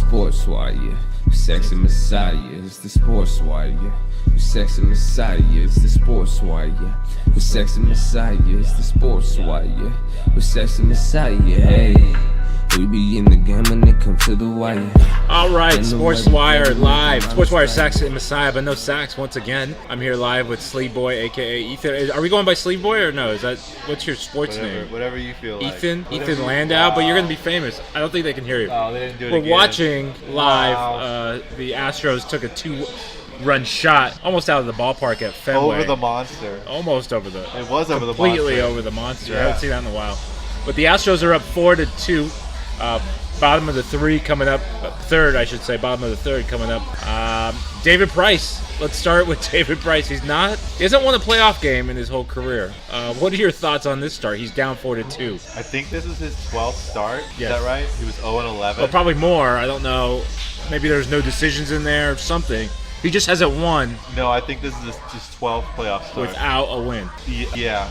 sports wire. Sexy Messiah, it's the sports wire. Sexy Messiah, it's the sports wire. Sexy Messiah, it's the sports wire. Sexy Messiah, hey. We be in the game when it comes to the wire. All right, Sports Wire live. Sports Wire, Sax and Messiah, but no Sax once again. I'm here live with Sleeve Boy, aka Ethan. Are we going by Sleeve Boy or no? What's your sports name? Whatever you feel like. Ethan Landau, but you're gonna be famous. I don't think they can hear you. Oh, they didn't do it We're again. watching live. The Astros took a 2-run shot almost out of the ballpark at Fenway. Over the monster. Almost over the. It was over the monster. Completely over the monster. Yeah. I haven't seen that in a while. But the Astros are up 4-2. Bottom of the third coming up. Bottom of the third coming up. David Price. Let's start with David Price. He hasn't won a playoff game in his whole career. What are your thoughts on this start? He's down 4-2. I think this is his 12th start. Yes. Is that right? He was 0-11. Well, probably more. I don't know. Maybe there's no decisions in there or something. He just hasn't won No, I think this is his 12th playoff start. without a win. Yeah.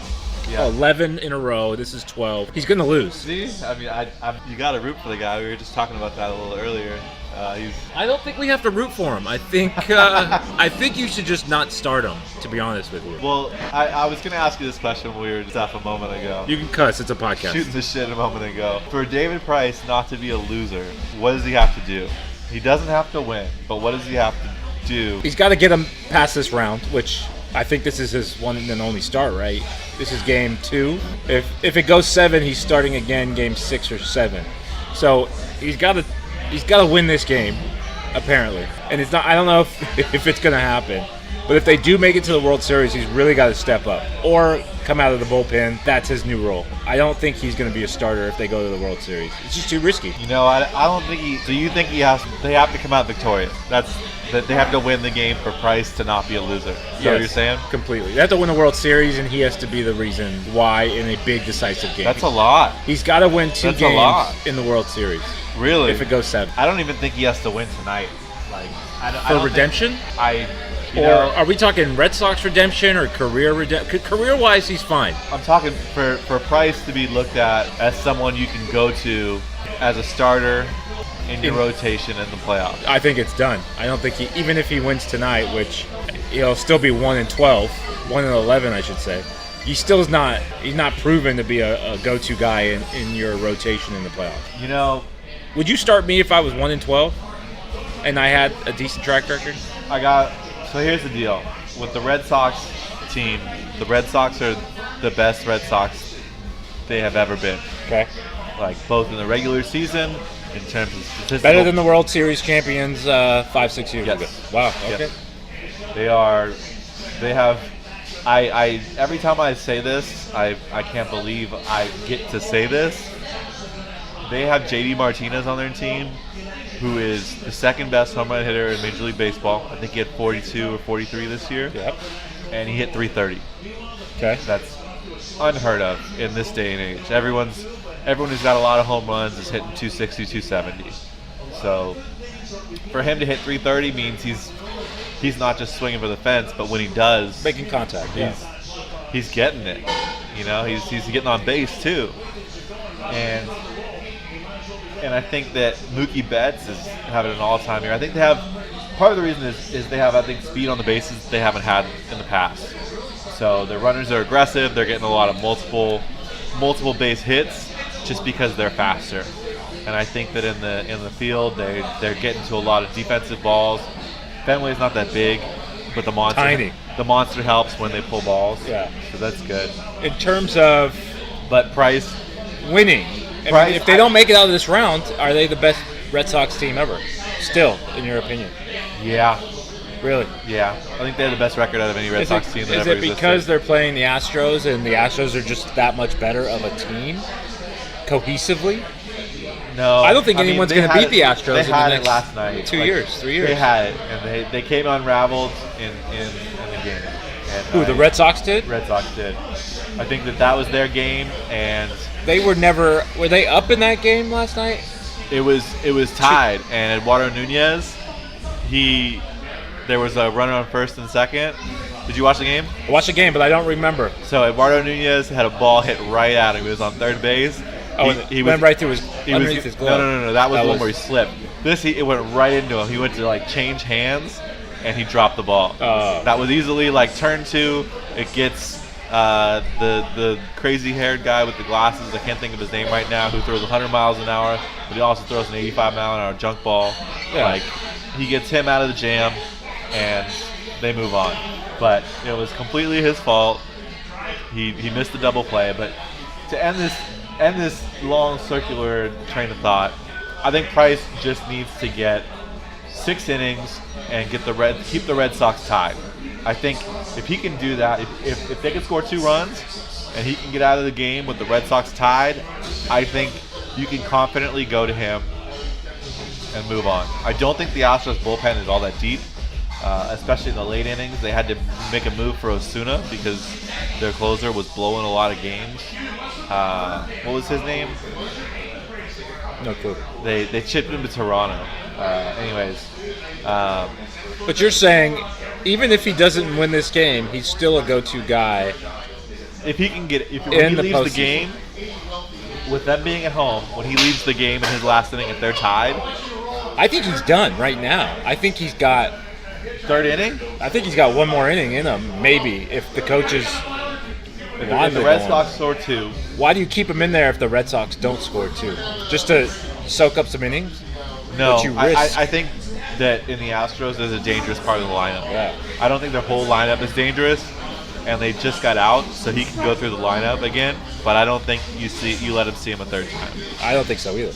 11 in a row. This is 12. He's going to lose. See? I mean, you got to root for the guy. We were just talking about that a little earlier. I don't think we have to root for him. I think you should just not start him, to be honest with you. Well, I was going to ask you this question when we were just off a moment ago. You can cuss. It's a podcast. Shooting the shit a moment ago. For David Price not to be a loser, what does he have to do? He doesn't have to win, but what does he have to do? He's got to get him past this round, which I think this is his one and only start, right? This is game 2. If it goes 7, he's starting again game 6 or 7. So he's got to win this game, apparently. And it's not. I don't know if it's going to happen. But if they do make it to the World Series, he's really got to step up or come out of the bullpen. That's his new role. I don't think he's going to be a starter if they go to the World Series. It's just too risky. You know, I don't think he. Do you think they have to come out victorious? That they have to win the game for Price to not be a loser. Is that what you're saying? Completely. They have to win the World Series, and he has to be the reason why in a big decisive game. That's a lot. He's got to win 2 That's a games lot. in the World Series. Really? If it goes 7. I don't even think he has to win tonight. Like For redemption? Or Are we talking Red Sox redemption or career redemption? Career-wise, he's fine. I'm talking for Price to be looked at as someone you can go to as a starter in your rotation in the playoffs. I think it's done. I don't think even if he wins tonight, which he'll still be 1-12, 1-11, I should say. He's not proven to be a go-to guy in your rotation in the playoffs. You know, would you start me if I was 1-12 and I had a decent track record? So here's the deal. With the Red Sox team, the Red Sox are the best Red Sox they have ever been. Okay. Like both in the regular season, in terms of statistical. Better than the World Series champions 5-6 years ago. Wow. Okay. Yes. They have. I every time I say this, I can't believe I get to say this. They have JD Martinez on their team, who is the second best home run hitter in Major League Baseball. I think he had 42 or 43 this year. Yep. And he hit 330. Okay. That's unheard of in this day and age. Everyone who's got a lot of home runs is hitting 260, 270. So for him to hit 330 means he's not just swinging for the fence, but when he does, making contact. He's getting it. You know, he's getting on base too. And I think that Mookie Betts is having an all-time year. I think they have part of the reason is they have, I think, speed on the bases that they haven't had in the past. So their runners are aggressive. They're getting a lot of multiple base hits just because they're faster. And I think that in the field they're getting to a lot of defensive balls. Fenway's not that big, but the monster helps when they pull balls. Yeah. So that's good. In terms of Price winning, I mean, if they don't make it out of this round, are they the best Red Sox team ever? Still, in your opinion? Yeah. Really? Yeah. I think they have the best record out of any Red Sox team that ever existed. Is it because they're playing the Astros and the Astros are just that much better of a team, cohesively? No. I don't think anyone's going to beat the Astros in the next last night. 2 years, 3 years. They had it, and they came unraveled in the game. And Who, the Red Sox did? Red Sox did. I think that was their game, and they were never. Were they up in that game last night? It was tied, and Eduardo Nunez, there was a runner on first and second. Did you watch the game? I watched the game, but I don't remember. So Eduardo Nunez had a ball hit right at him. He was on third base, Oh, he went right through underneath his glove. No. That was the one where he slipped. It went right into him. He went to like change hands, and he dropped the ball. That was easily like turn 2. It gets the crazy-haired guy with the glasses. I can't think of his name right now. Who throws 100 miles an hour, but he also throws an 85-mile-an-hour junk ball. Yeah. Like he gets him out of the jam, and they move on. But it was completely his fault. He missed the double play. But to end this long circular train of thought, I think Price just needs to get 6 innings and keep the Red Sox tied. I think if he can do that, if they can score 2 runs and he can get out of the game with the Red Sox tied, I think you can confidently go to him and move on. I don't think the Astros bullpen is all that deep, especially in the late innings. They had to make a move for Osuna because their closer was blowing a lot of games. What was his name? No clue. They chipped him to Toronto. But you're saying, even if he doesn't win this game, he's still a go-to guy. If he leaves the game, with them being at home, when he leaves the game in his last inning, if they're tied, I think he's done right now. I think he's got 3rd inning. I think he's got one more inning in him, maybe, if the coaches. If the Red Sox score 2. Why do you keep him in there if the Red Sox don't score 2? Just to soak up some innings? No, you risk? I think that in the Astros there's a dangerous part of the lineup. Yeah. I don't think their whole lineup is dangerous, and they just got out, so he can go through the lineup again. But I don't think you let him see him a 3rd time. I don't think so either.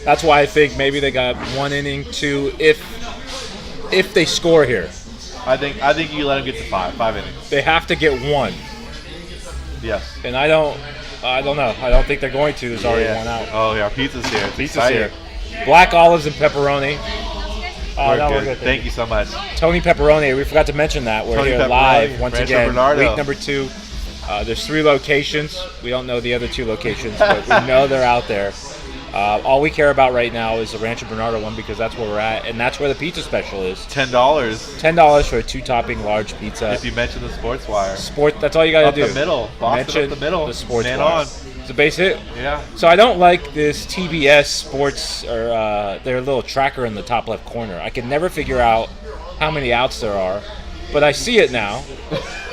That's why I think maybe they got 1 inning, 2 if they score here. I think you let him get to 5 innings. They have to get 1. Yes. And I don't know. I don't think they're going to. There's already 1 out. Oh yeah, pizza's here. Pizza's here. Black olives and pepperoni. We're good. Thank you so much. Tony Pepperoni, we forgot to mention that. We're Tony here Pepperoni, live once Rancho again. Bernardo. Week number 2. There's 3 locations. We don't know the other 2 locations, but we know they're out there. All we care about right now is the Rancho Bernardo one because that's where we're at, and that's where the pizza special is. $10. $10 for a 2-topping large pizza. If you mention the Sports Wire. That's all you got to do. Up the middle. Boston up the middle. The Sports Man Wire. on. It's a base hit. Yeah. So I don't like this TBS Sports or their little tracker in the top left corner. I can never figure out how many outs there are, but I see it now.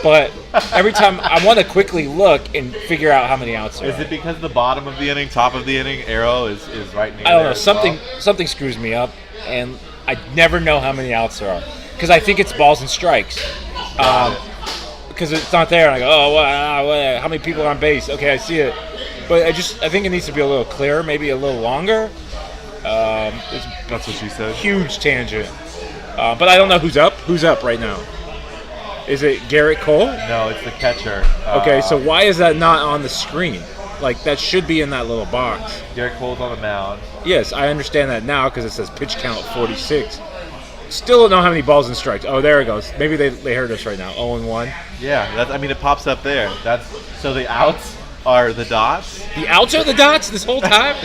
But every time I want to quickly look and figure out how many outs there are. Is it because the bottom of the inning, top of the inning arrow is right near I don't know. there? Something screws me up, and I never know how many outs there are because I think it's balls and strikes. Because it's not there, and I go, what, how many people are on base? Okay, I see it, but I think it needs to be a little clearer, maybe a little longer. That's what she said. Huge tangent, but I don't know who's up. Who's up right now? Is it Garrett Cole? No, it's the catcher. Okay, so why is that not on the screen? Like, that should be in that little box. Garrett Cole's on the mound. Yes, I understand that now because it says pitch count 46. Still don't know how many balls and strikes. Oh, there it goes. Maybe they heard us right now. 0-1. Yeah, it pops up there. So the outs are the dots. The outs are the dots this whole time?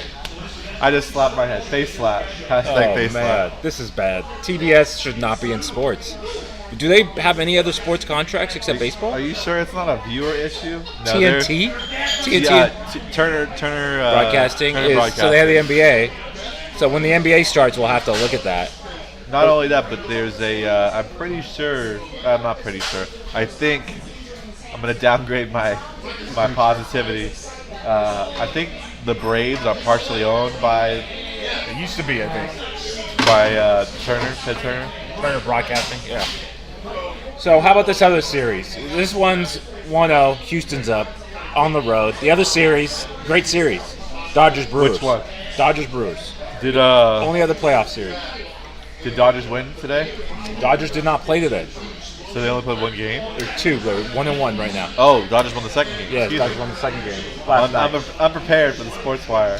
I just slapped my head. Face slap. Hashtag face slap. This is bad. TBS should not be in sports. Do they have any other sports contracts except baseball? Are you sure it's not a viewer issue? No, TNT? Turner Broadcasting. Turner Broadcasting. So they have the NBA. So when the NBA starts, we'll have to look at that. Not only that, but there's I'm not pretty sure. I think I'm going to downgrade my positivity. I think the Braves are partially owned by... It used to be, I think. By Ted Turner. Turner Broadcasting, yeah. So how about this other series? This one's 1-0. Houston's up on the road. The other series, great series. Dodgers-Brewers. Which one? Dodgers-Brewers. Only other playoff series. Did Dodgers win today? Dodgers did not play today. So they only played 1 game? They're 2. They're 1-1 right now. Oh, Dodgers won the second game. Yeah, Dodgers won the second game. I'm prepared for the Sports Wire.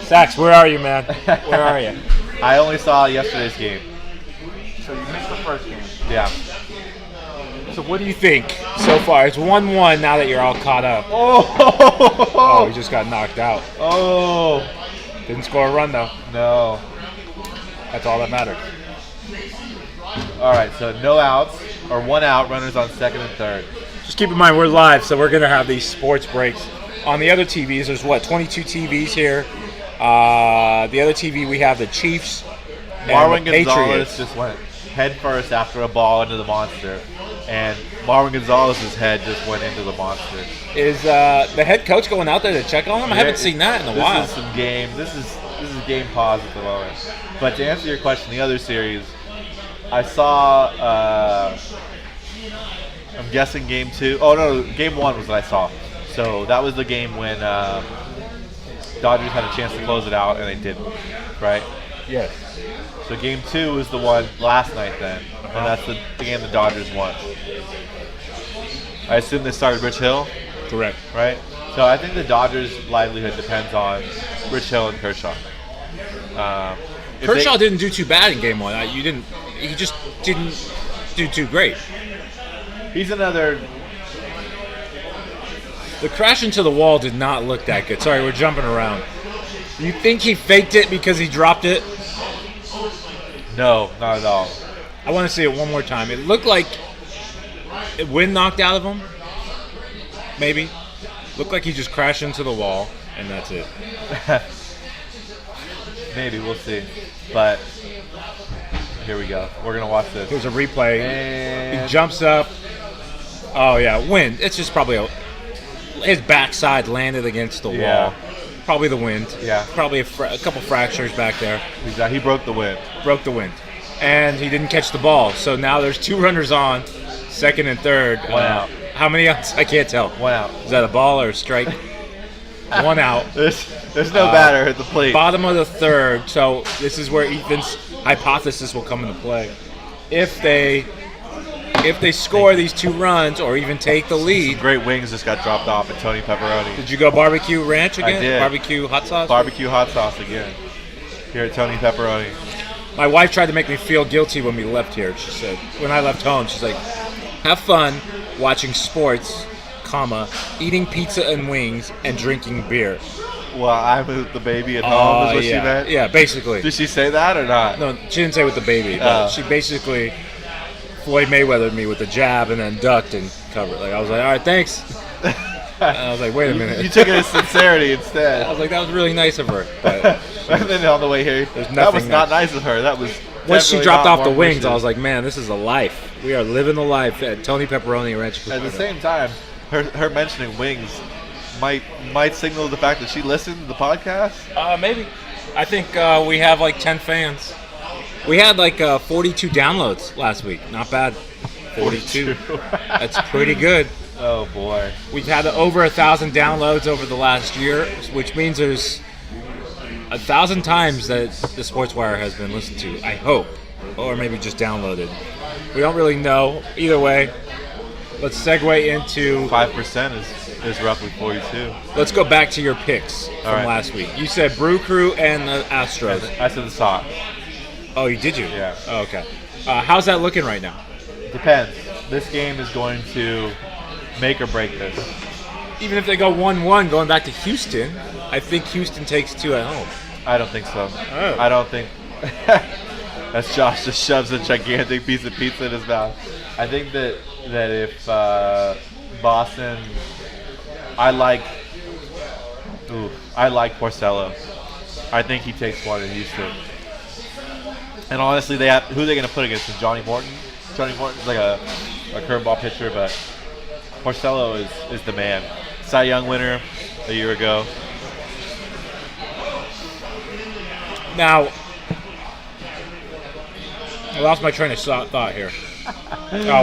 Sax, where are you, man? Where are you? I only saw yesterday's game. So you missed the first game. Yeah. So what do you think so far? It's 1-1 now that you're all caught up. Oh, he just got knocked out. Oh. Didn't score a run, though. No. That's all that matters. All right, so no outs, or 1 out, runners on second and third. Just keep in mind, we're live, so we're going to have these sports breaks On the other TVs, there's 22 TVs here. The other TV we have the Chiefs. Marwin the Gonzalez Patriots. just went head first after a ball into the monster, and Marwin Gonzalez's head just went into the monster. Is the head coach going out there to check on him? I haven't seen that in a while. This is some game. This is game pause at the moment. But to answer your question, the other series, I saw. I'm guessing game 2. Oh no, game 1 was what I saw. So that was the game when Dodgers had a chance to close it out and they didn't. Right? Yes. So game 2 was the one last night then, and that's the game the Dodgers won. I assume they started Rich Hill, Correct. right? So I think the Dodgers' livelihood depends on Rich Hill and Kershaw. If Kershaw they- didn't do too bad in game 1. He just didn't do too great. He's another. The crash into the wall did not look that good. Sorry, we're jumping around. You think he faked it because he dropped it? No, not at all. I want to see it one more time. It looked like wind knocked out of him. Maybe. Looked like he just crashed into the wall, and that's it. Maybe, we'll see. But here we go. We're going to watch this. Here's a replay. And He jumps up. Oh, yeah, wind. It's just probably his backside landed against the Yeah. wall. Probably the wind. Yeah. Probably a couple fractures back there. he broke the wind. Broke the wind. And he didn't catch the ball. So now there's 2 runners on, second and third. One out. How many outs? I can't tell. 1 out. Is that a ball or a strike? 1 out. There's no batter at the plate. Bottom of the third. So this is where Ethan's hypothesis will come into play. If they score these 2 runs or even take the lead. Great wings just got dropped off at Tony Pepperoni. Did you go barbecue ranch again? I did. Barbecue hot sauce? Barbecue hot sauce again. Here at Tony Pepperoni. My wife tried to make me feel guilty when we left here. She said, when I left home, she's like, have fun watching sports, comma, eating pizza and wings, and drinking beer. Well, I'm with the baby at home is what yeah. she meant? Yeah, basically. Did she say that or not? No, she didn't say with the baby, but Oh. she basically Floyd Mayweathered me with the jab and then ducked and covered. Like I was like, all right, thanks. And I was like, wait a minute. You took it as sincerity instead. I was like, that was really nice of her. But And then on the way here, There's that was nothing not nice of her. That was once she definitely dropped not off the warm wings, wishes. I was like, man, this is a life. We are living the life at Tony Pepperoni Ranch. At the same time, her mentioning wings might signal the fact that she listened to the podcast. Maybe. I think we have like 10 fans. We had like 42 downloads last week. Not bad. 42. That's pretty good. Oh boy. We've had over 1,000 downloads over the last year, which means there's 1,000 times that the Sports Wire has been listened to, I hope. Or maybe just downloaded. We don't really know. Either way, let's segue into... 5% is roughly 42. Let's go back to your picks from right. last week. You said Brew Crew and the Astros. I said the Sox. Oh, did you? Yeah. Oh, okay. How's that looking right now? Depends. This game is going to make or break this. Even if they go 1-1 going back to Houston, I think Houston takes 2 at home. I don't think so. Oh. I don't think. That's Josh just shoves a gigantic piece of pizza in his mouth. I think that if Boston, I like Porcello. I think he takes one in Houston. And honestly, who are they going to put against him? Johnny Morton. Johnny Morton's like a curveball pitcher, but Porcello is the man. Cy Young winner a year ago. Now, I lost my train of thought here.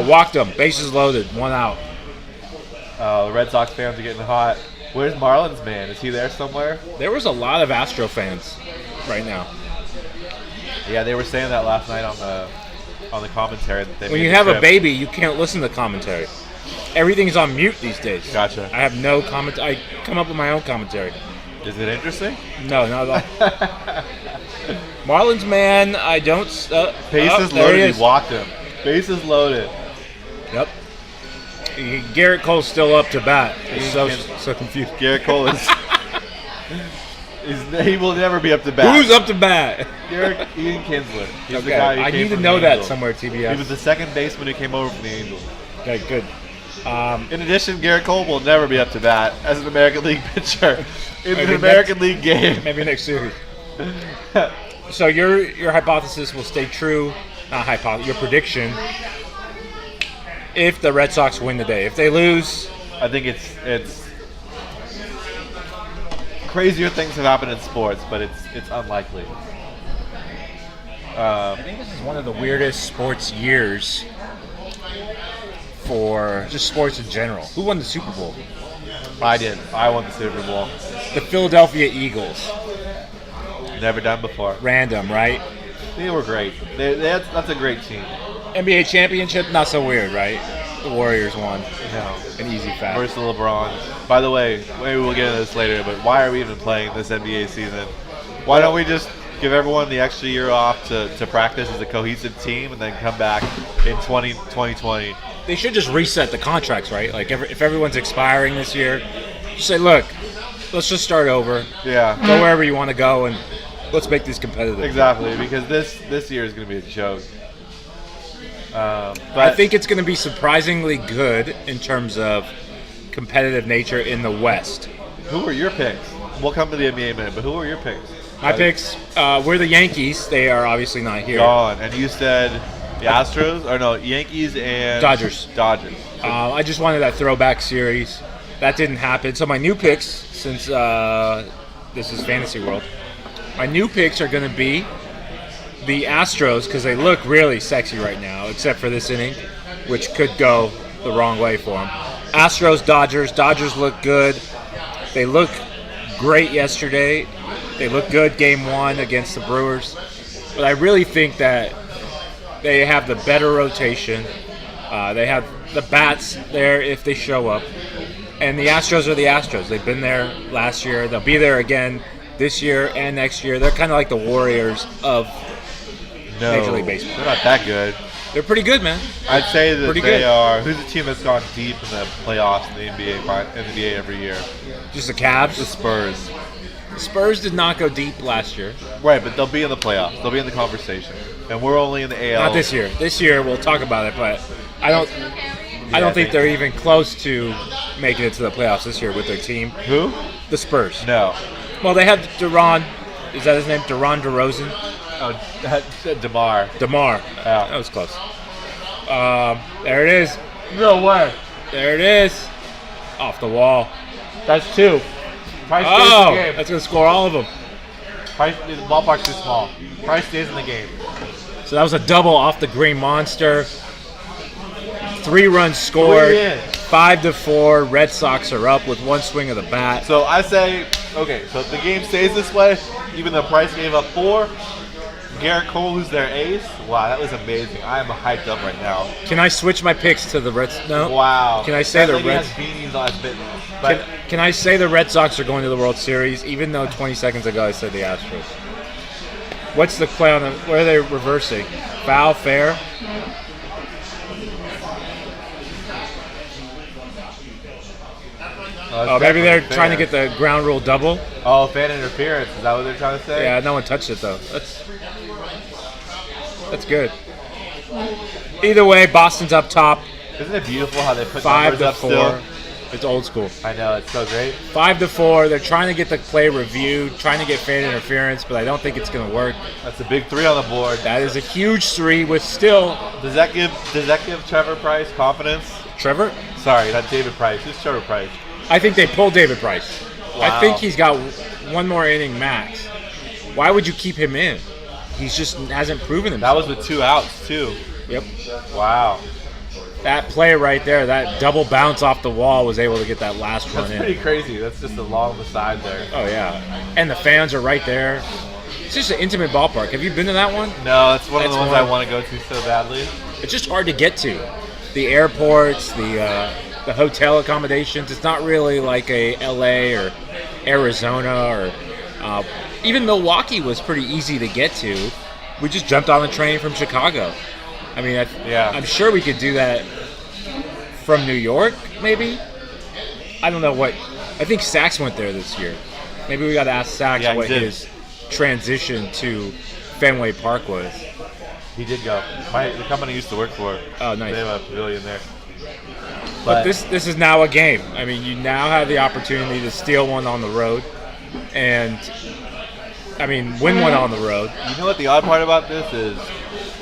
Walked him, bases loaded, 1 out. The Red Sox fans are getting hot. Where's Marlins man? Is he there somewhere? There was a lot of Astro fans right now. Yeah, they were saying that last night on the commentary. That they When made you the have a trip. baby, you can't listen to commentary. Everything's on mute these days. Gotcha. I have no comment. I come up with my own commentary. Is it interesting? No, not at all. Marlins man, I don't. Bases there loaded. he is. He walked him. Bases loaded. Yep. Garrett Cole's still up to bat. He's so confused. Garrett Cole is. He will never be up to bat. Who's up to bat? Ian Kinsler. He's the Okay, guy who I came need to from know the that Angels. somewhere, TBS. He was the second baseman who came over from the Angels. Okay, good. In addition, Garrett Cole will never be up to bat as an American League pitcher in Maybe an American League game. Maybe next series. So your hypothesis will stay true. Not hypothesis. Your prediction. If the Red Sox win today, if they lose, I think it's crazier things have happened in sports, but it's unlikely. I think this is one of the weirdest sports years for just sports in general. Who won the Super Bowl? I did. I won the Super Bowl. The Philadelphia Eagles. Never done before. Random, right? They were great. That's a great team. NBA championship, not so weird, right? The Warriors won. No. An easy fact. Versus LeBron. By the way, maybe we'll get into this later, but why are we even playing this NBA season? Why don't we just give everyone the extra year off to practice as a cohesive team and then come back in 2020? They should just reset the contracts, right? Like if everyone's expiring this year, just say, look, let's just start over. Yeah. Go wherever you want to go and let's make this competitive. Exactly, because this year is going to be a joke. But I think it's going to be surprisingly good in terms of competitive nature in the West. Who were your picks? We'll come to the NBA in a minute, but who were your picks? My picks were the Yankees. They are obviously not here. Gone. And you said the Astros? Or no, Yankees and Dodgers. So, I just wanted that throwback series. That didn't happen. So my new picks, since this is Fantasy World, my new picks are going to be the Astros because they look really sexy right now, except for this inning, which could go the wrong way for them. Astros, Dodgers. Dodgers look good. They look great yesterday. They look good game one against the Brewers. But I really think that they have the better rotation. They have the bats there if they show up. And the Astros are the Astros. They've been there last year. They'll be there again this year and next year. They're kind of like the Warriors of Major League Baseball. They're not that good. They're pretty good, man. I'd say that Pretty they good. are. Who's the team that's gone deep in the playoffs in the NBA every year? Just the Cavs. The Spurs. The Spurs did not go deep last year. Right, but they'll be in the playoffs. They'll be in the conversation. And we're only in the AL. Not this year. This year we'll talk about it, but I don't think they're even close to making it to the playoffs this year with their team. Who? The Spurs. No. Well, they have DeRon. Is that his name? DeRon DeRozan? Oh, DeMar. DeMar. Yeah. That was close. There it is. No way. There it is. Off the wall. That's two. Price stays Oh, in the game. that's going to score all of them. The ballpark's too small. Price stays in the game. So that was a double off the Green Monster. 3 runs scored. 5-4. Red Sox are up with one swing of the bat. So I say, okay, so if the game stays this way, even though Price gave up 4, Garrett Cole, who's their ace, wow, that was amazing. I am hyped up right now. Can I switch my picks to the Red Sox? No. Wow. Can I say the Red Red? has beanies on his business. But Can I say the Red Sox are going to the World Series, even though 20 seconds ago I said the Astros? What's the play on them? Where are they reversing? Foul, fair? Maybe they're trying to get the ground rule double. Oh, fan interference. Is that what they're trying to say? Yeah, no one touched it though. That's good. Either way, Boston's up top. Isn't it beautiful how they put 5 numbers to up 4. still? It's old school. I know, it's so great. 5-4. They're trying to get the play reviewed, trying to get fan interference, but I don't think it's going to work. That's a big 3 on the board. That is a huge 3 with still Does that give Trevor Price confidence? Trevor. Sorry, not David Price. Who's Trevor Price? I think they pulled David Price. I Wow. think he's got one more inning max. Why would you keep him in? He's just hasn't proven That himself. was with 2 outs, too. Yep. Wow. That play right there, that double bounce off the wall was able to get that last That's one in. pretty crazy. That's just along the side there. Oh, yeah. And the fans are right there. It's just an intimate ballpark. Have you been to that one? No, that's one of the That's ones one. I want to go to so badly. It's just hard to get to. The airports, the hotel accommodations. It's not really like a LA or Arizona or even Milwaukee was pretty easy to get to. We just jumped on the train from Chicago. I mean, I'm sure we could do that from New York, maybe. I don't know what. I think Sax went there this year. Maybe we got to ask Sax Yeah, he what did. his transition to Fenway Park was. He did go. The company I used to work for. Oh, nice. They have a pavilion there. But this is now a game. I mean, you now have the opportunity to steal one on the road, and win one on the road. You know what the odd part about this is?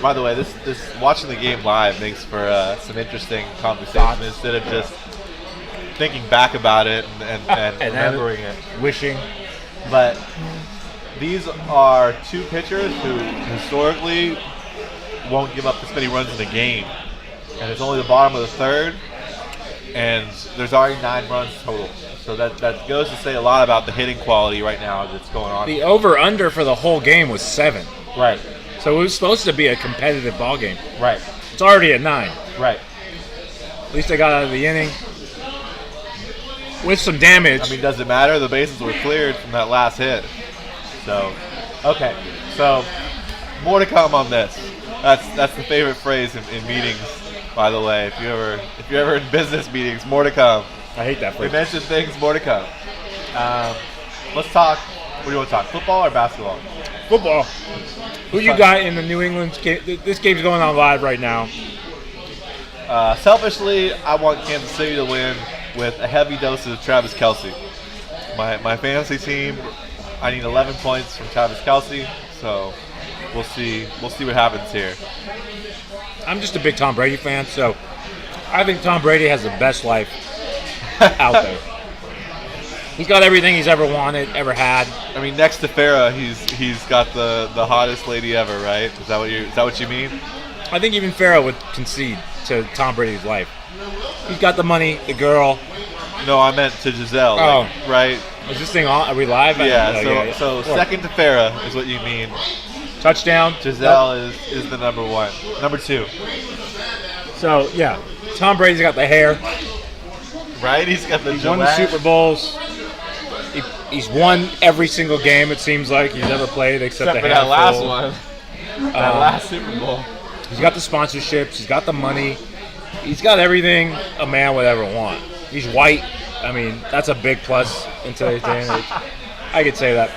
By the way, this watching the game live makes for some interesting conversation instead of just thinking back about it and remembering it, wishing. But these are two pitchers who historically won't give up this many runs in a game, and it's only the bottom of the third, and there's already 9 runs total. So that goes to say a lot about the hitting quality right now that's going on. The over/under for the whole game was 7. Right. So it was supposed to be a competitive ball game. Right. It's already at 9. Right. At least they got out of the inning with some damage. I mean, does it matter? The bases were cleared from that last hit. So, okay. So, more to come on this. That's the favorite phrase in meetings, by the way. If you're ever in business meetings, more to come. I hate that phrase. We mentioned things, more to come. Let's talk. What do you want to talk? Football or basketball? Football. Who you got in the New England game? This game's going on live right now. Selfishly, I want Kansas City to win with a heavy dose of Travis Kelce. My fantasy team, I need 11 points from Travis Kelce, so we'll see what happens here. I'm just a big Tom Brady fan, so I think Tom Brady has the best life out there. He's got everything he's ever wanted, ever had. I mean, next to Farrah, he's got the hottest lady ever, right? Is that what you mean? I think even Farrah would concede to Tom Brady's life. He's got the money, the girl. No, I meant to Giselle. Oh, like, right? Is this thing on? Are we live? Yeah. So second to Farrah is what you mean. Touchdown. Giselle is the number 1, number 2. So yeah, Tom Brady's got the hair. Right? He's got the. He's won the Super Bowls. He's won every single game, it seems like, he's ever played except for the that last handful. one. That last Super Bowl. He's got the sponsorships. He's got the money. He's got everything a man would ever want. He's white. I mean, that's a big plus in today's day and age. I could say that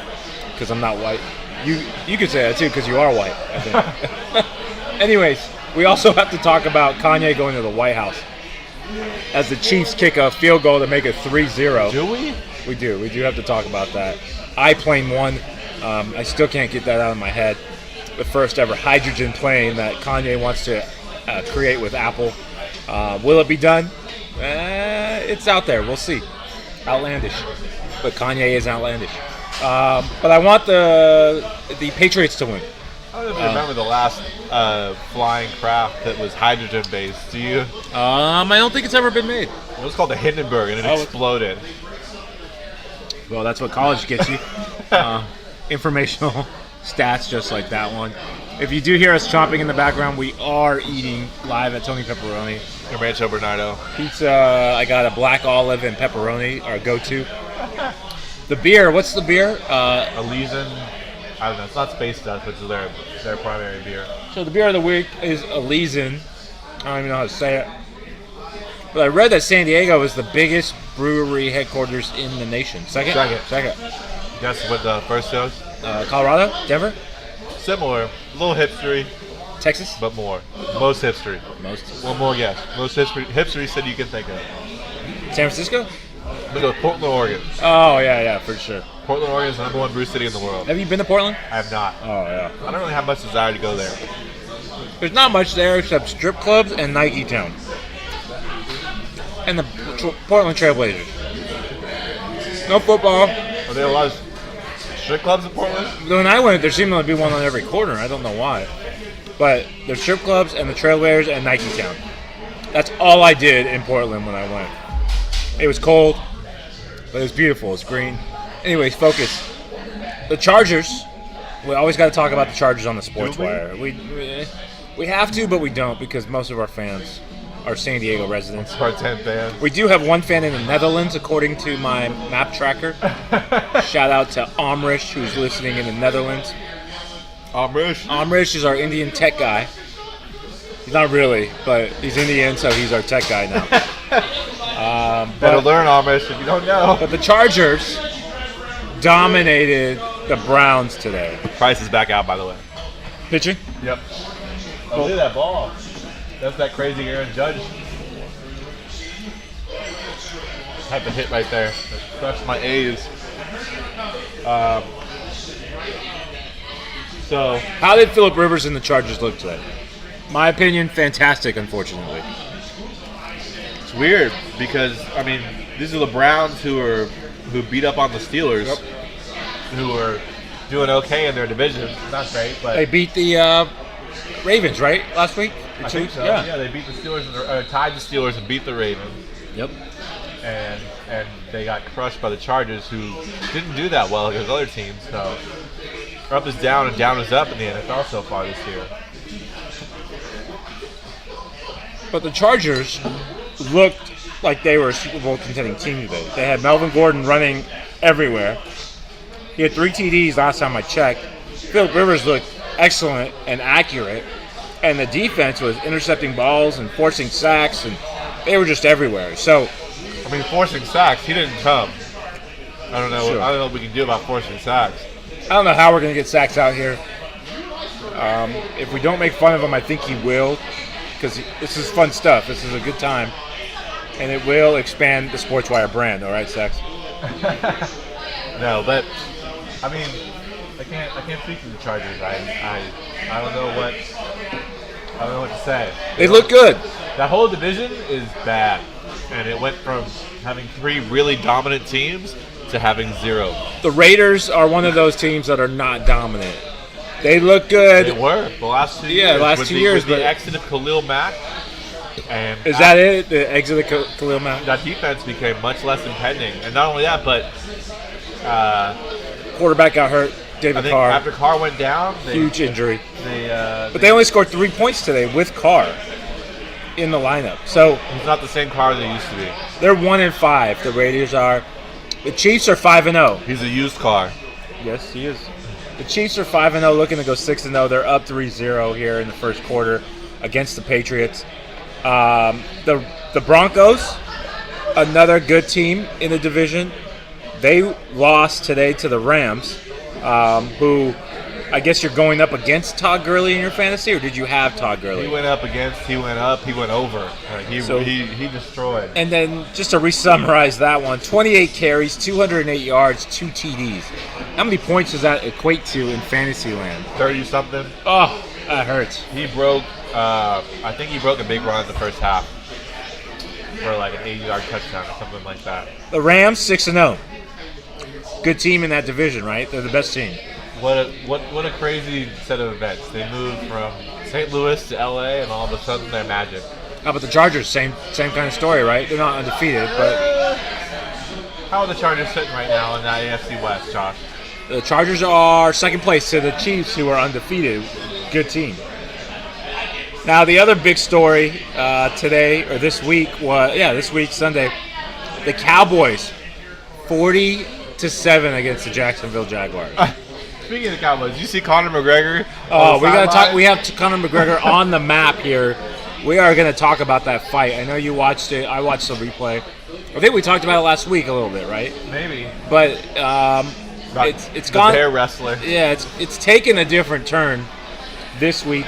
because I'm not white. You could say that too because you are white, I think. Anyways, we also have to talk about Kanye going to the White House as the Chiefs kick a field goal to make it 3-0. Do we? We do. We do have to talk about that. I-plane won. I still can't get that out of my head. The first ever hydrogen plane that Kanye wants to create with Apple. Will it be done? It's out there. We'll see. Outlandish. But Kanye is outlandish. But I want the Patriots to win. I don't even remember the last flying craft that was hydrogen-based. Do you? I don't think it's ever been made. It was called the Hindenburg, and it exploded. Well, that's what college gets you. Informational stats just like that one. If you do hear us chomping in the background, we are eating live at Tony Pepperoni. And Rancho Bernardo. Pizza, I got a black olive and pepperoni, our go-to. The beer, what's the beer? Elysian, I don't know, it's not Space Dust, but it's their primary beer. So the beer of the week is Elysian. I don't even know how to say it. But I read that San Diego is the biggest brewery headquarters in the nation. Second. Guess what the first shows? Colorado? Denver? Similar. A little hipstery. Texas? But more. Most hipstery. Most. One more guess. Most hipstery city you can think of. San Francisco? I'm going to go Portland, Oregon. Oh, yeah, for sure. Portland, Oregon is the number 1 brew city in the world. Have you been to Portland? I have not. Oh, yeah. I don't really have much desire to go there. There's not much there except strip clubs and Nike Town. And the Portland Trailblazers. No football. Are there a lot of strip clubs in Portland? When I went, there seemed to be one on every corner. I don't know why. But there's strip clubs and the Trailblazers and Nike Town. That's all I did in Portland when I went. It was cold, but it was beautiful. It's green. Anyways, focus. The Chargers. We always got to talk about the Chargers on the Sports Wire. We have to, but we don't because most of our fans are San Diego residents. Our 10 fans. We do have one fan in the Netherlands, according to my map tracker. Shout out to Amrish, who's listening in the Netherlands. Amrish is our Indian tech guy. He's not really, but he's Indian, so he's our tech guy now. Better learn, Amish, if you don't know. But the Chargers dominated the Browns today. Price is back out, by the way. Pitching? Yep. Oh, look at that ball. That's that crazy Aaron Judge. type of hit right there. Crushed my A's. So How did Phillip Rivers and the Chargers look today? My opinion, fantastic, unfortunately. it's weird because I mean these are the Browns who beat up on the Steelers, who are doing okay in their division. Not great, but They beat the Ravens, right, last week? I think so. Yeah, they beat the Steelers, tied the Steelers and beat the Ravens. Yep. And they got crushed by the Chargers, who didn't do that well against other teams. So up is down and down is up in the NFL so far this year. But the Chargers looked like they were a Super Bowl contending team today. They had Melvin Gordon running everywhere. He had 3 TDs last time I checked. Phillip Rivers looked excellent and accurate. And the defense was intercepting balls and forcing sacks, and they were just everywhere. So, I mean, forcing sacks, he didn't come. I don't know. Sure. I don't know what we can do about forcing sacks. I don't know how we're going to get sacks out here. If we don't make fun of him, I think he will, because this is fun stuff. This is a good time, and it will expand the SportsWire brand. All right, Sax? No, but I mean, I can't speak for the Chargers. I don't know what to say. They look good. That whole division is bad, and it went from having 3 really dominant teams to having 0. The Raiders are one of those teams that are not dominant. They look good. They were the last 2 years. Yeah, last 2 years. With But the exit of Khalil Mack, and is that it? The exit of Khalil Mack? that defense became much less impending. And not only that, but Quarterback got hurt. I David think Carr. after Carr went down, Huge injury. But They only scored 3 points today with Carr in the lineup. So He's not the same Carr they used to be. they're 1-5. The Raiders are. The Chiefs are 5-0. He's a used car. Yes, he is. The Chiefs are 5-0, looking to go 6-0. They're up 3-0 here in the first quarter against the Patriots. The Broncos, another good team in the division. They lost today to the Rams, who I guess you're going up against Todd Gurley in your fantasy, or did you have Todd Gurley? He went up against, he went up, he went over. He destroyed. And then just to re-summarize that one, 28 carries, 208 yards, 2 TDs. How many points does that equate to in fantasy land? 30-something. Oh, that hurts. He broke, I think he broke a big run in the first half for like an 80-yard touchdown or something like that. The Rams, 6-0. Good team in that division, right? They're the best team. What a crazy set of events. They moved from St. Louis to LA, and all of a sudden they're magic. How about the Chargers? Same kind of story, right? They're not undefeated, but How are the Chargers sitting right now in that AFC West, Josh? the Chargers are second place to the Chiefs, who are undefeated. Good team. Now, the other big story today, or this week, this week, Sunday, the Cowboys, 40-7 against the Jacksonville Jaguars. Speaking of the Cowboys, did you see Conor McGregor? Oh, we got to talk. We have Conor McGregor on the map here. We are going to talk about that fight. I know you watched it. I watched the replay. I think we talked about it last week a little bit, right? Maybe. But it's gone. Bear wrestler. Yeah, it's taken a different turn this week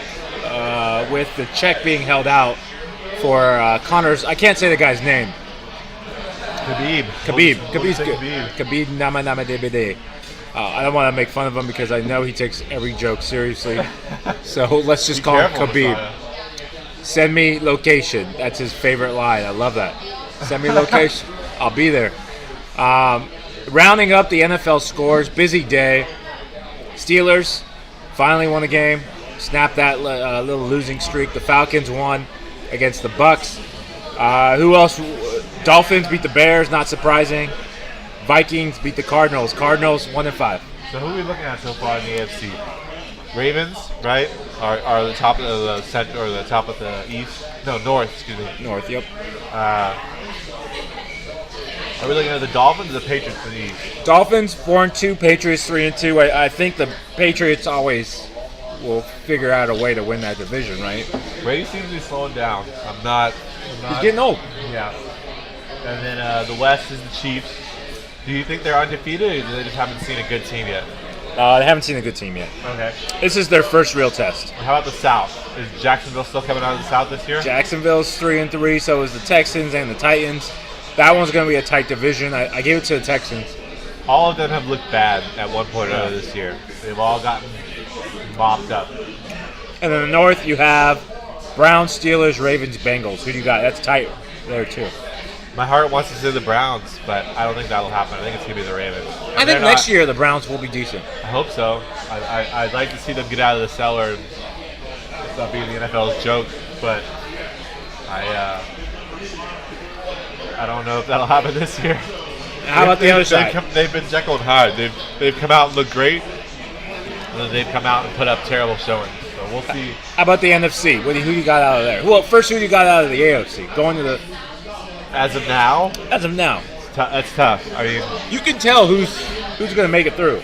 with the check being held out for Conor's. I can't say the guy's name. Khabib. Khabib's good. Khabib Nurmagomedov. I don't want to make fun of him because I know he takes every joke seriously. So let's just call him Khabib. Send me location. That's his favorite line. I love that. Send me location. I'll be there. Rounding up the NFL scores. Busy day. Steelers finally won a game. Snapped that little losing streak. The Falcons won against the Bucks. Who else? Dolphins beat the Bears. Not surprising. Vikings beat the Cardinals. Cardinals 1-5. So who are we looking at so far in the AFC? Ravens, right? Are the top of the center or the top of the East? No, North. Excuse me. North. Yep. Are we looking at the Dolphins or the Patriots in the East? Dolphins 4-2. Patriots 3-2. I think the Patriots always will figure out a way to win that division, right? Brady seems to be slowing down. I'm not. He's getting old. Yeah. And then the West is the Chiefs. Do you think they're undefeated, or do they just haven't seen a good team yet? They haven't seen a good team yet. Okay. This is their first real test. How about the South? Is Jacksonville still coming out of the South this year? Jacksonville's 3-3, so is the Texans and the Titans. That one's going to be a tight division. I gave it to the Texans. All of them have looked bad at one point or another this year. They've all gotten mopped up. And then the North, you have Browns, Steelers, Ravens, Bengals. Who do you got? That's tight there, too. My heart wants to say the Browns, but I don't think that'll happen. I think it's going to be the Ravens. I think next year the Browns will be decent. I hope so. I'd like to see them get out of the cellar and stop being the NFL's joke, but I don't know if that'll happen this year. How about the other side? They've been Jekyll and Hyde. They've come out and looked great, and then they've come out and put up terrible showings. So we'll see. How about the NFC? Who you got out of there? Well, first, who you got out of the AFC? Going to the... As of now, that's tough. I mean, you can tell who's going to make it through,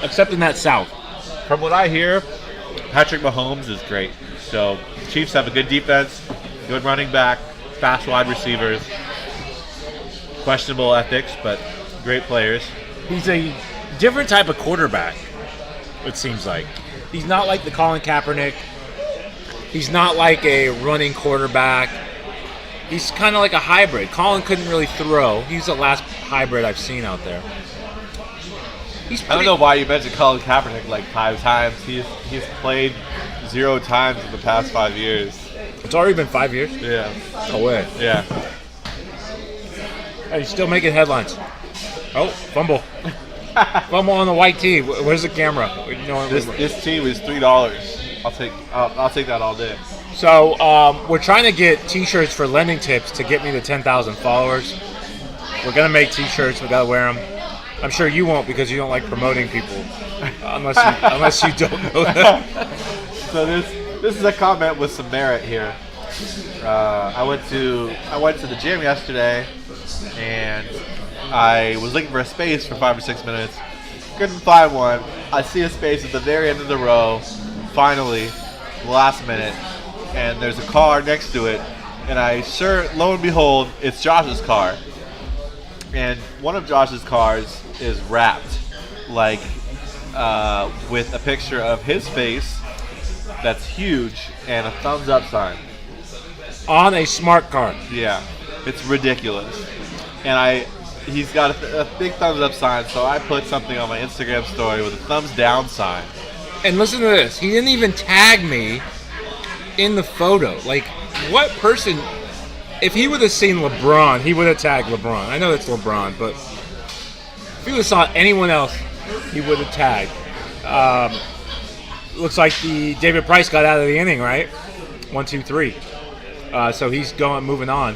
except in that South. From what I hear, Patrick Mahomes is great. So Chiefs have a good defense, good running back, fast wide receivers, questionable ethics, but great players. He's a different type of quarterback, it seems like. He's not like the Colin Kaepernick. He's not like a running quarterback. He's kind of like a hybrid. Colin couldn't really throw. He's the last hybrid I've seen out there. I don't know why you mentioned Colin Kaepernick like 5 times. He's played 0 times in the past 5 years. It's already been 5 years? Yeah. No way. Yeah. Hey, he's still making headlines. Oh, fumble. Fumble on the white tee. Where's the camera? This tee was $3. I'll take that all day. So we're trying to get T-shirts for lending tips to get me to 10,000 followers. We're gonna make T-shirts. We gotta wear them. I'm sure you won't because you don't like promoting people, unless you don't know that. So this is a comment with some merit here. I went to the gym yesterday, and I was looking for a space for 5 or 6 minutes. Couldn't find one. I see a space at the very end of the row. Finally, last minute, and there's a car next to it, and lo and behold, it's Josh's car. And one of Josh's cars is wrapped, like, with a picture of his face that's huge and a thumbs up sign. On a smart car. Yeah, it's ridiculous. And he's got a big thumbs up sign, so I put something on my Instagram story with a thumbs down sign. And listen to this. He didn't even tag me in the photo. Like, what person... If he would have seen LeBron, he would have tagged LeBron. I know it's LeBron, but if he would have saw anyone else, he would have tagged. Looks like the David Price got out of the inning, right? 1, 2, 3. So he's moving on.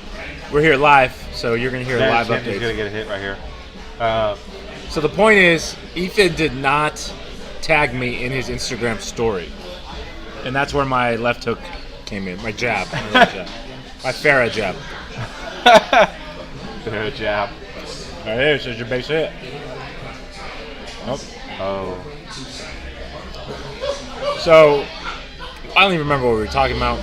We're here live, so you're going to hear live updates. He's going to get a hit right here. So the point is, Ethan did not tag me in his Instagram story. And that's where my left hook came in, my jab. My Farrah jab. Farrah jab. Right here, so your base hit. Nope. Oh. So, I don't even remember what we were talking about.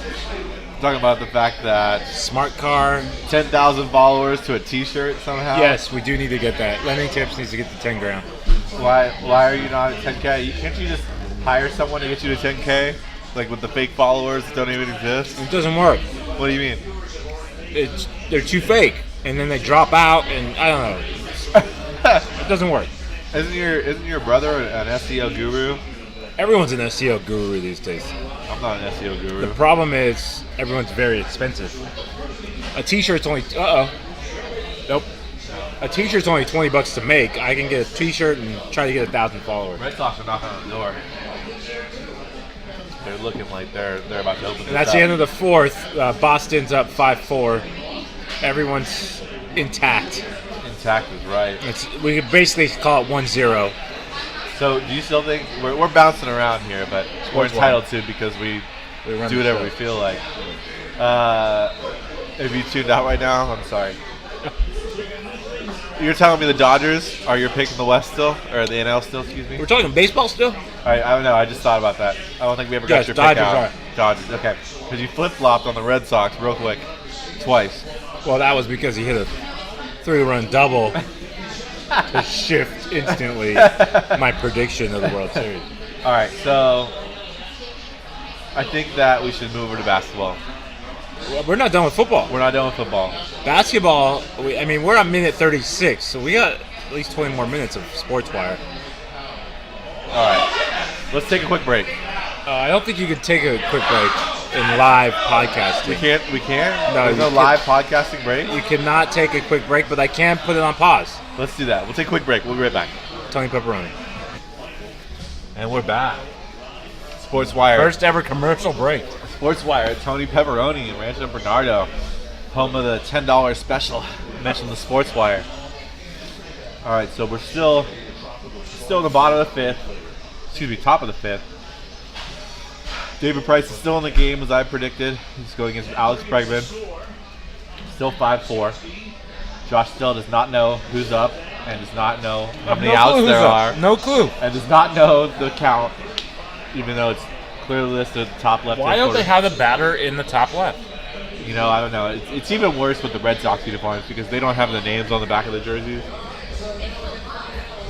Talking about the fact that smart car, 10,000 followers to a T-shirt somehow. Yes, we do need to get that. Lending Tips needs to get to 10 grand. Why are you not at 10K? Can't you just hire someone to get you to 10K? Like with the fake followers that don't even exist? It doesn't work. What do you mean? They're too fake, and then they drop out, and I don't know. It doesn't work. Isn't your brother an SEO guru? Everyone's an SEO guru these days. I'm not an SEO guru. The problem is everyone's very expensive. A T-shirt's only nope. A T-shirt's only $20 to make. I can get a T-shirt and try to get 1,000 followers. Red Sox are knocking on the door. They're looking like they're about to open. And that's the end of the fourth. Boston's up 5-4. Everyone's intact. Intact is right. We could basically call it 1-0. So, do you still think we're bouncing around here, but we're entitled to because we do whatever we feel like. If you tuned out right now, I'm sorry. You're telling me the Dodgers are your pick in the West still, or the NL still? Excuse me. We're talking baseball still. I don't know. I just thought about that. I don't think we ever got your Dodgers pick out. are. Dodgers. Okay. Because you flip flopped on the Red Sox real quick, twice. Well, that was because he hit a 3-run double to shift instantly my prediction of the World Series. All right. So I think that we should move over to basketball. We're not done with football. We're not done with football. Basketball, we're on minute 36, so we got at least 20 more minutes of Sports Wire. All right. Let's take a quick break. I don't think you could take a quick break in live podcasting. We can't? No, There's no live podcasting break? You cannot take a quick break, but I can put it on pause. Let's do that. We'll take a quick break. We'll be right back. Tony Pepperoni. And we're back. Sports Wire. First ever commercial break. Sports Wire. Tony Pepperoni and Rancho Bernardo. Home of the $10 special. Mentioned the Sports Wire. All right, so we're still in the bottom of the fifth. Excuse me, top of the fifth. David Price is still in the game as I predicted. He's going against Alex Bregman. Still 5-4. Josh still does not know who's up and does not know how many outs there are. No clue. And does not know the count, even though it's clearly listed top left. Why don't they have the batter in the top left? You know, I don't know. It's even worse with the Red Sox uniforms because they don't have the names on the back of the jerseys.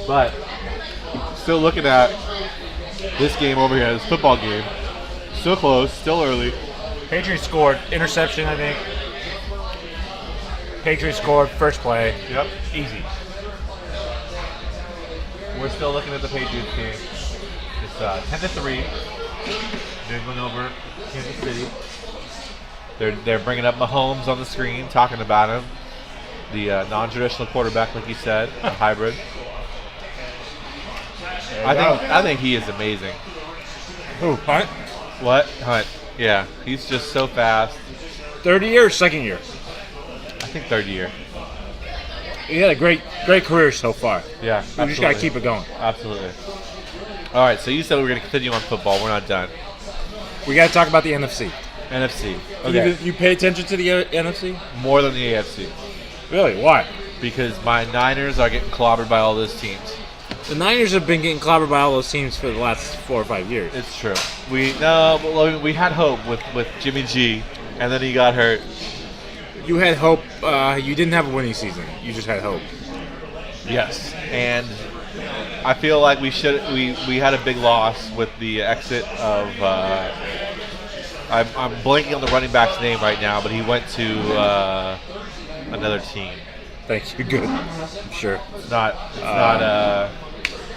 But still looking at this game over here, this football game. Still close, still early. Patriots scored. Interception, I think. Patriots scored. First play. Yep. Easy. We're still looking at the Patriots game. It's 10-3. New England over Kansas City. They're bringing up Mahomes on the screen, talking about him. The non-traditional quarterback, like you said, a hybrid. I think he is amazing. Who? Hunt? What? Hunt. Yeah, he's just so fast. Third year or second year? I think third year. He had a great career so far. Yeah, We just got to keep it going. Absolutely. All right, so you said we were going to continue on football. We're not done. We got to talk about the NFC. NFC. Okay. You pay attention to the NFC? More than the AFC. Really? Why? Because my Niners are getting clobbered by all those teams. The Niners have been getting clobbered by all those teams for the last 4 or 5 years. It's true. We had hope with Jimmy G, and then he got hurt. You had hope. You didn't have a winning season. You just had hope. Yes. And I feel like we had a big loss with the exit of I'm blanking on the running back's name right now, but he went to another team. Thank you. Good. I'm sure. It's not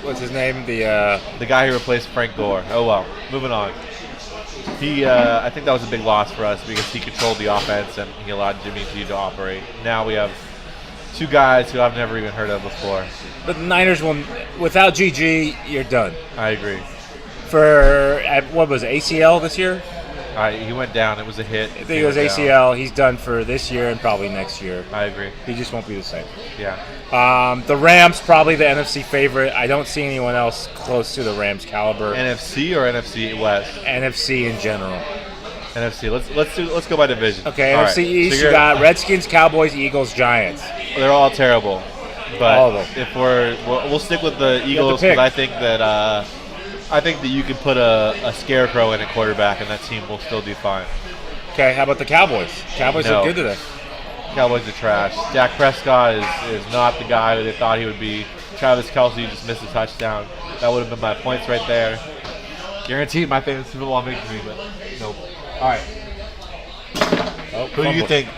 What's his name? The guy who replaced Frank Gore. Oh well. Moving on. I think that was a big loss for us because he controlled the offense and he allowed Jimmy G to operate. Now we have two guys who I've never even heard of before. But the Niners will, without GG, you're done. I agree. What was it, ACL this year? He went down. It was a hit. I think it was ACL. He's done for this year and probably next year. I agree. He just won't be the same. Yeah. The Rams, probably the NFC favorite. I don't see anyone else close to the Rams caliber. NFC or NFC West? NFC in general. NFC. Let's go by division. Okay, All NFC right. East, So you got Redskins, Cowboys, Eagles, Giants. They're all terrible. But All of them. if we'll stick with the Eagles because I think that you can put a scarecrow in at quarterback and that team will still be fine. Okay, how about the Cowboys? Cowboys No. look good today. Cowboys are trash. Dak Prescott is not the guy that they thought he would be. Travis Kelce just missed a touchdown. That would have been my points right there. Guaranteed my fantasy football victory, but nope. All right. Who do you think?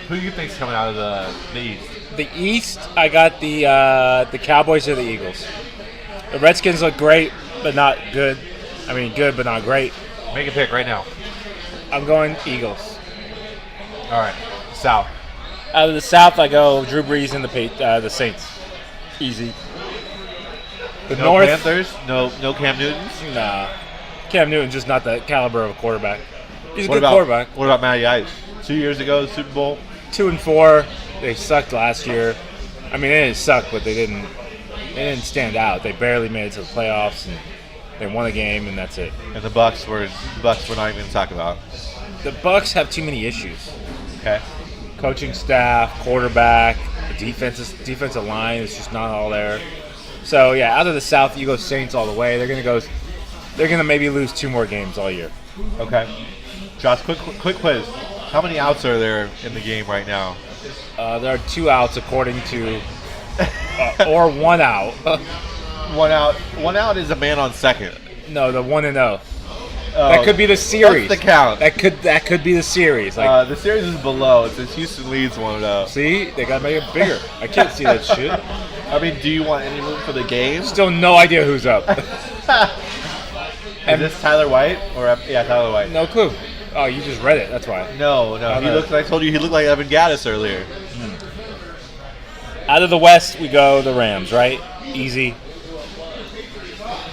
Who do you think's coming out of the East? The East, I got the Cowboys or the Eagles. The Redskins look great, but not good. I mean, good, but not great. Make a pick right now. I'm going Eagles. All right. South. Out of the South, I go Drew Brees and the Saints. Easy. The No North, Panthers. No Cam Newtons. nah. Cam Newton's just not the caliber of a quarterback. He's a What good about quarterback. What about Matty Ice? 2 years ago, the Super Bowl. 2-4. They sucked last year. I mean, they didn't suck, but they didn't stand out. They barely made it to the playoffs, and they won a game, and that's it. And the Bucks we're not even going to talk about. The Bucks have too many issues. Okay. Coaching staff, quarterback, the defensive line is just not all there. So yeah, out of the South, you go Saints all the way. They're gonna maybe lose 2 more games all year. Okay. Josh, quick quiz. How many outs are there in the game right now? There are 2 outs according to, or 1 out. One out. One out is a man on second. No, the 1-0. That could be the series. What's the count? That could be the series. Like, The series is below. It says Houston leads 1-0. see, they gotta make it bigger. I can't see that shit. I mean, do you want any room for the game? Still no idea who's up. Is this Tyler White yeah, Tyler White? No clue. Oh, you just read it. That's why. No. He looks. I told you he looked like Evan Gaddis earlier. Out of the West, we go the Rams, right? Easy.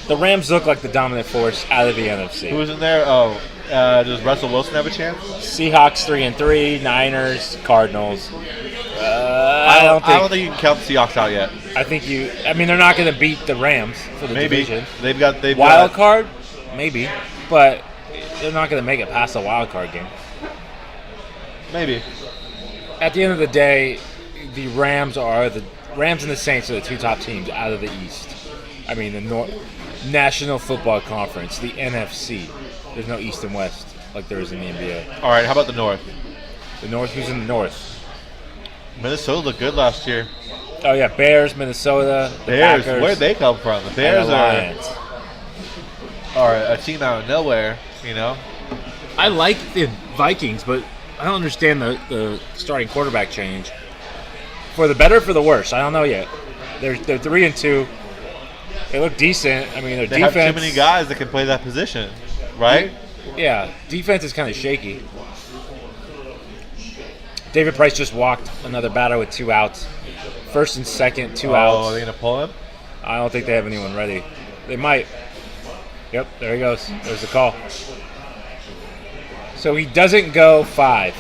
The Rams look like the dominant force out of the NFC. Who was in there? Oh, does Russell Wilson have a chance? Seahawks 3-3, Niners, Cardinals. I don't think you can count the Seahawks out yet. I mean, they're not going to beat the Rams for the division. They've got wild card, maybe, but they're not going to make it past the wild card game. Maybe. At the end of the day, the Rams and the Saints are the two top teams out of the East. I mean, the National Football Conference, the NFC. There's no East and West like there is in the NBA. All right, how about the North? The North, who's in the North? Minnesota looked good last year. Oh, yeah, Bears, Minnesota, the Bears, Packers. where'd they come from? The Bears are a team out of nowhere, you know? I like the Vikings, but I don't understand the starting quarterback change. For the better or for the worse, I don't know yet. They're 3-2. They look decent. I mean, their They defense. have too many guys that can play that position, right? Yeah, defense is kind of shaky. David Price just walked another batter with 2 outs. First and second, 2 outs. Oh, are they going to pull him? I don't think they have anyone ready. They might. Yep, there he goes. There's the call. So he doesn't go 5.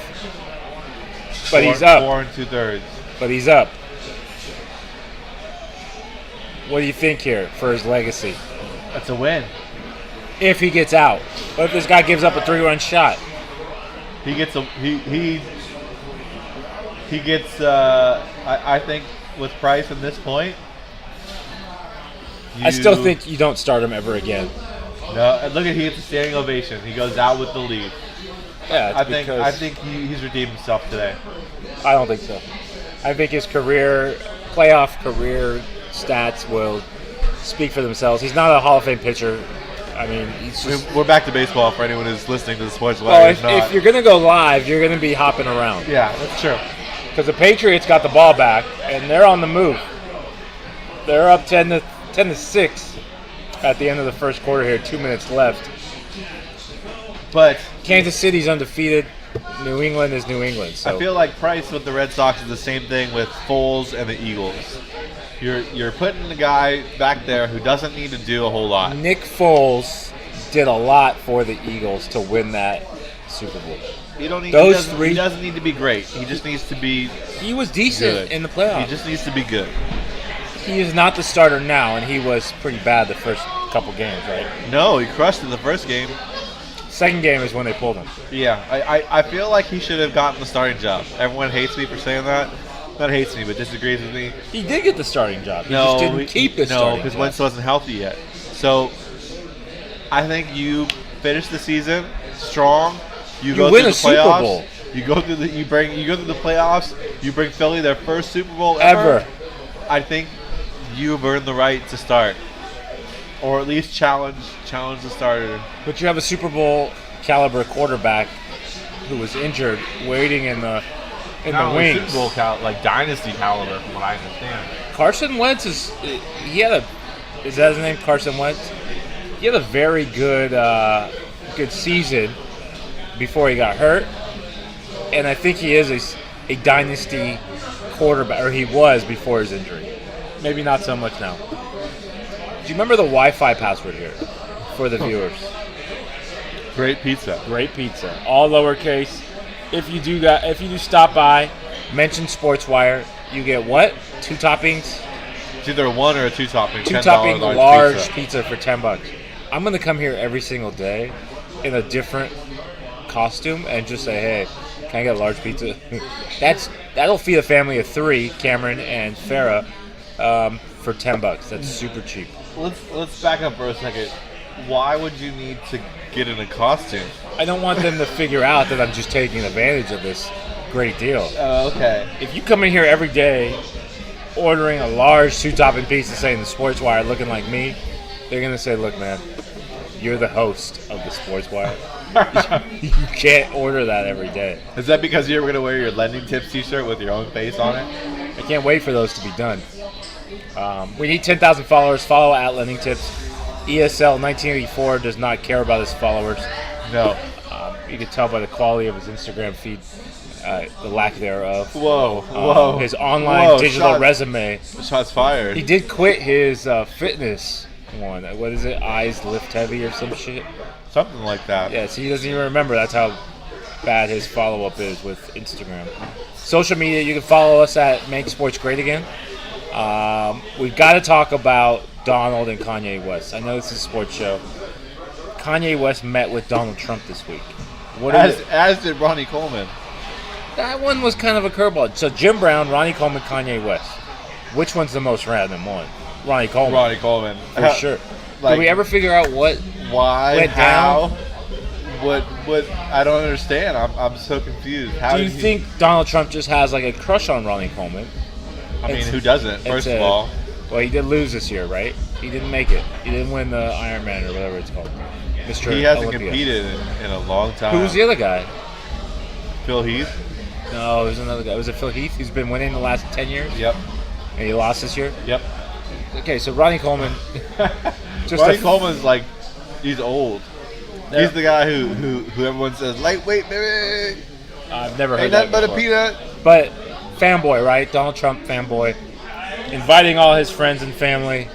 But he's up. 4 2/3. But he's up. What do you think here for his legacy? That's a win. If he gets out. What if this guy gives up a 3-run shot? He gets I think with Price at this point. I still think you don't start him ever again. No, look at he gets a standing ovation. He goes out with the lead. Yeah, I think he's redeemed himself today. I don't think so. I think his playoff career stats will speak for themselves. He's not a Hall of Fame pitcher. I mean, he's just... We're back to baseball for anyone who's listening to the Sports Well, Wire. if you're going to go live, you're going to be hopping around. Yeah, that's true. Because the Patriots got the ball back, and they're on the move. They're up 10-6 at the end of the first quarter here, 2 minutes left. But Kansas City's undefeated. New England is New England. So. I feel like Price with the Red Sox is the same thing with Foles and the Eagles. You're putting the guy back there who doesn't need to do a whole lot. Nick Foles did a lot for the Eagles to win that Super Bowl. He doesn't need to be great. He just needs to be. He was decent good. in the playoffs. He just needs to be good. He is not the starter now, and he was pretty bad the first couple games, right? No, he crushed in the first game. Second game is when they pulled him. Yeah, I feel like he should have gotten the starting job. Everyone hates me for saying that. Not hates me, but disagrees with me. He did get the starting job. He just didn't keep the starting job. No, because Wentz wasn't healthy yet. So I think you finish the season strong. You go win through a the playoffs. Super Bowl. You go through the playoffs. You bring Philly their first Super Bowl ever. I think you've earned the right to start, or at least challenge the starter. But you have a Super Bowl caliber quarterback who was injured, waiting in the wings. Super Bowl like dynasty caliber, from what I understand. Carson Wentz is that his name, Carson Wentz? He had a very good season before he got hurt, and I think he is a dynasty quarterback, or he was before his injury. Maybe not so much now. Do you remember the Wi-Fi password here for the viewers? Great pizza. Great pizza. All lowercase. If you do stop by, mention SportsWire, you get what? 2 toppings? It's either a 1 or a 2 topping. 2 topping large pizza for $10. I'm gonna come here every single day in a different costume and just say, hey, can I get a large pizza? That'll feed a family of 3, Cameron and Farah, for $10. That's super cheap. Let's back up for a second. Why would you need to get in a costume? I don't want them to figure out that I'm just taking advantage of this great deal. Oh, okay. If you come in here every day ordering a large 2-topping pizza saying the Sports Wire looking like me, they're going to say, look, man, you're the host of the Sports Wire. You can't order that every day. Is that because you're going to wear your Lending Tips t-shirt with your own face on it? I can't wait for those to be done. We need 10,000 followers. Follow at Lending Tips. ESL 1984 does not care about his followers. No. You can tell by the quality of his Instagram feed, the lack thereof. Whoa. His online digital resume. Shots fired. He did quit his fitness one. What is it? Eyes Lift Heavy or some shit? Something like that. Yeah, so he doesn't even remember. That's how bad his follow-up is with Instagram. Social media, you can follow us at Make Sports Great Again. We've got to talk about Donald and Kanye West. I know this is a sports show. Kanye West met with Donald Trump this week. As did Ronnie Coleman. That one was kind of a curveball. So Jim Brown, Ronnie Coleman, Kanye West. Which one's the most random one? Ronnie Coleman. Ronnie Coleman. For sure. Did we ever figure out what why, went how, down? What I don't understand. I'm so confused. How Do you think Donald Trump just has like a crush on Ronnie Coleman? I mean, who doesn't? First of all. Well, he did lose this year, right? He didn't make it. He didn't win the Ironman or whatever it's called. Mr. He hasn't Olympia. competed in a long time. Who's the other guy? Phil Heath? No, there's another guy. Was it Phil Heath? He's been winning the last 10 years? Yep. And he lost this year? Yep. Okay, so Ronnie Coleman. Ronnie Coleman's like, he's old. He's the guy who everyone says, lightweight, baby. I've never heard Ain't that nothing but before. a peanut. But fanboy, right? Donald Trump fanboy. Inviting all his friends and family.